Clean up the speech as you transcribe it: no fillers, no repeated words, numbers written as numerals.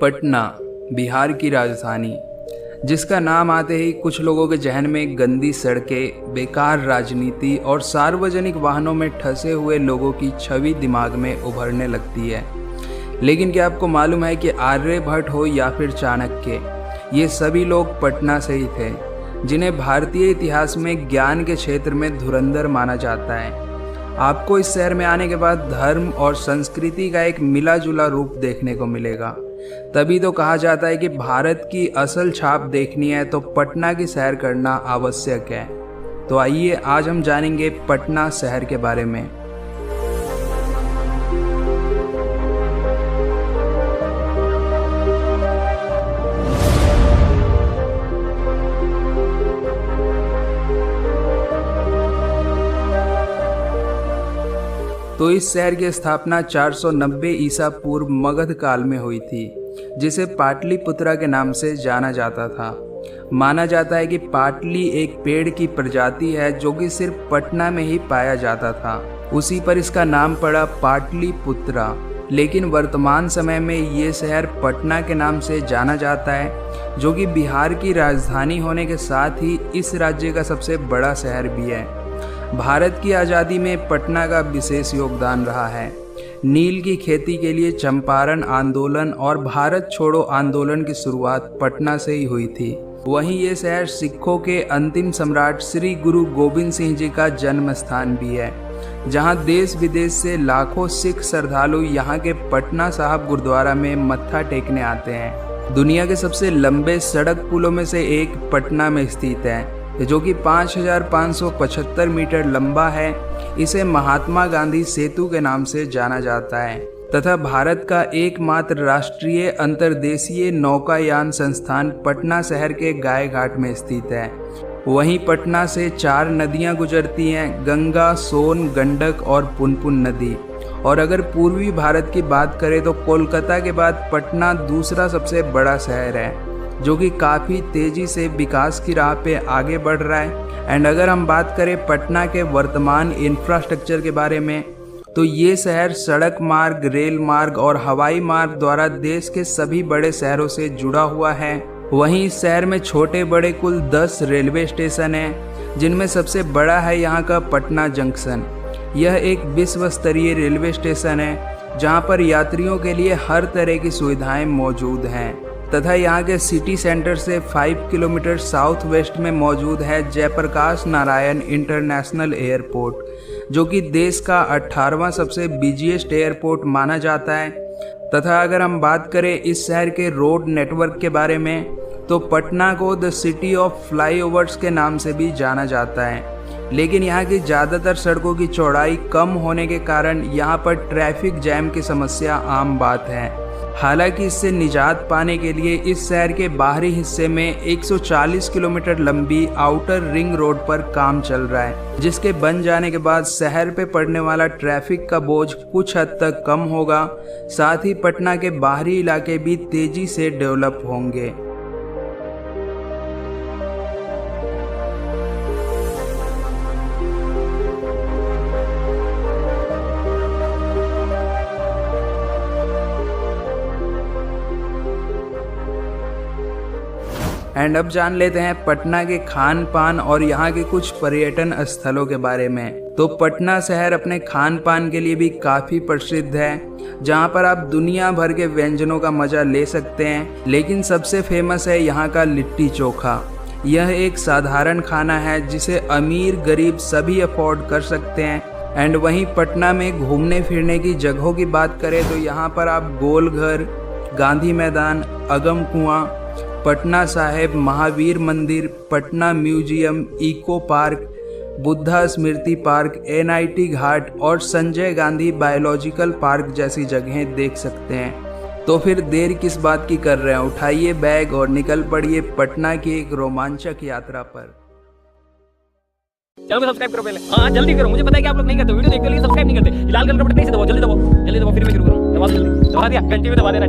पटना बिहार की राजधानी, जिसका नाम आते ही कुछ लोगों के जहन में गंदी सड़कें, बेकार राजनीति और सार्वजनिक वाहनों में ठसे हुए लोगों की छवि दिमाग में उभरने लगती है। लेकिन क्या आपको मालूम है कि आर्यभट्ट हो या फिर चाणक्य, ये सभी लोग पटना से ही थे, जिन्हें भारतीय इतिहास में ज्ञान के क्षेत्र में धुरंधर माना जाता है। आपको इस शहर में आने के बाद धर्म और संस्कृति का एक मिला जुला रूप देखने को मिलेगा। तभी तो कहा जाता है कि भारत की असल छाप देखनी है तो पटना की सैर करना आवश्यक है। तो आइए आज हम जानेंगे पटना शहर के बारे में। तो इस शहर की स्थापना 490 ईसा पूर्व मगध काल में हुई थी, जिसे पाटलिपुत्रा के नाम से जाना जाता था। माना जाता है कि पाटली एक पेड़ की प्रजाति है जो कि सिर्फ पटना में ही पाया जाता था। उसी पर इसका नाम पड़ा पाटलिपुत्रा। लेकिन वर्तमान समय में ये शहर पटना के नाम से जाना जाता है, जो कि बिहार की राजधानी होने के साथ ही इस राज्य का सबसे बड़ा शहर भी है। भारत की आज़ादी में पटना का विशेष योगदान रहा है। नील की खेती के लिए चंपारण आंदोलन और भारत छोड़ो आंदोलन की शुरुआत पटना से ही हुई थी। वहीं ये शहर सिखों के अंतिम सम्राट श्री गुरु गोविंद सिंह जी का जन्म स्थान भी है, जहां देश विदेश से लाखों सिख श्रद्धालु यहां के पटना साहब गुरुद्वारा में मत्था टेकने आते हैं। दुनिया के सबसे लंबे सड़क पुलों में से एक पटना में स्थित है, जो कि 5575 मीटर लंबा है। इसे महात्मा गांधी सेतु के नाम से जाना जाता है तथा भारत का एकमात्र राष्ट्रीय अंतर्देशीय नौकायान संस्थान पटना शहर के गाय घाट में स्थित है। वहीं पटना से 4 नदियां गुजरती हैं, गंगा, सोन, गंडक और पुनपुन नदी। और अगर पूर्वी भारत की बात करें तो कोलकाता के बाद पटना दूसरा सबसे बड़ा शहर है, जो कि काफ़ी तेज़ी से विकास की राह पे आगे बढ़ रहा है। एंड अगर हम बात करें पटना के वर्तमान इंफ्रास्ट्रक्चर के बारे में, तो ये शहर सड़क मार्ग, रेल मार्ग और हवाई मार्ग द्वारा देश के सभी बड़े शहरों से जुड़ा हुआ है। वहीं इस शहर में छोटे बड़े कुल 10 रेलवे स्टेशन हैं, जिनमें सबसे बड़ा है यहाँ का पटना जंक्शन। यह एक विश्व स्तरीय रेलवे स्टेशन है, जहाँ पर यात्रियों के लिए हर तरह की सुविधाएं मौजूद हैं। तथा यहाँ के सिटी सेंटर से 5 किलोमीटर साउथ वेस्ट में मौजूद है जयप्रकाश नारायण इंटरनेशनल एयरपोर्ट, जो कि देश का 18वां सबसे बिजिएस्ट एयरपोर्ट माना जाता है। तथा अगर हम बात करें इस शहर के रोड नेटवर्क के बारे में, तो पटना को द सिटी ऑफ फ्लाईओवर्स के नाम से भी जाना जाता है। लेकिन यहाँ की ज़्यादातर सड़कों की चौड़ाई कम होने के कारण यहाँ पर ट्रैफिक जैम की समस्या आम बात है। हालांकि इससे निजात पाने के लिए इस शहर के बाहरी हिस्से में 140 किलोमीटर लंबी आउटर रिंग रोड पर काम चल रहा है, जिसके बन जाने के बाद शहर पे पड़ने वाला ट्रैफिक का बोझ कुछ हद तक कम होगा। साथ ही पटना के बाहरी इलाके भी तेजी से डेवलप होंगे। एंड अब जान लेते हैं पटना के खान पान और यहाँ के कुछ पर्यटन स्थलों के बारे में। तो पटना शहर अपने खान पान के लिए भी काफ़ी प्रसिद्ध है, जहाँ पर आप दुनिया भर के व्यंजनों का मज़ा ले सकते हैं। लेकिन सबसे फेमस है यहाँ का लिट्टी चोखा। यह एक साधारण खाना है जिसे अमीर गरीब सभी अफोर्ड कर सकते हैं। एंड वहीं पटना में घूमने फिरने की जगहों की बात करें तो यहाँ पर आप गोलघर, गांधी मैदान, अगम कुआं, Patna Sahib, Mahavir Mandir, Patna museum, eco park, Buddha Smriti park, NIT Ghat और संजय गांधी बायोलॉजिकल पार्क जैसी जगहें देख सकते हैं। तो फिर देर किस बात की कर रहे हैं, उठाइए बैग और निकल पड़िए पटना की एक रोमांचक यात्रा पर। चैनल को सब्सक्राइब करो पहले। हाँ जल्दी करो, मुझे पता है कि आप लोग नहीं करते, वीडियो देखते हो लेकिन सब्सक्राइब नहीं करते। लाल कलर का बटन नहीं से दबाओ, जल्दी दबाओ फिर मैं शुरू करूँ। दबा जल्दी, दबा दिया, घंटी में दबा देना।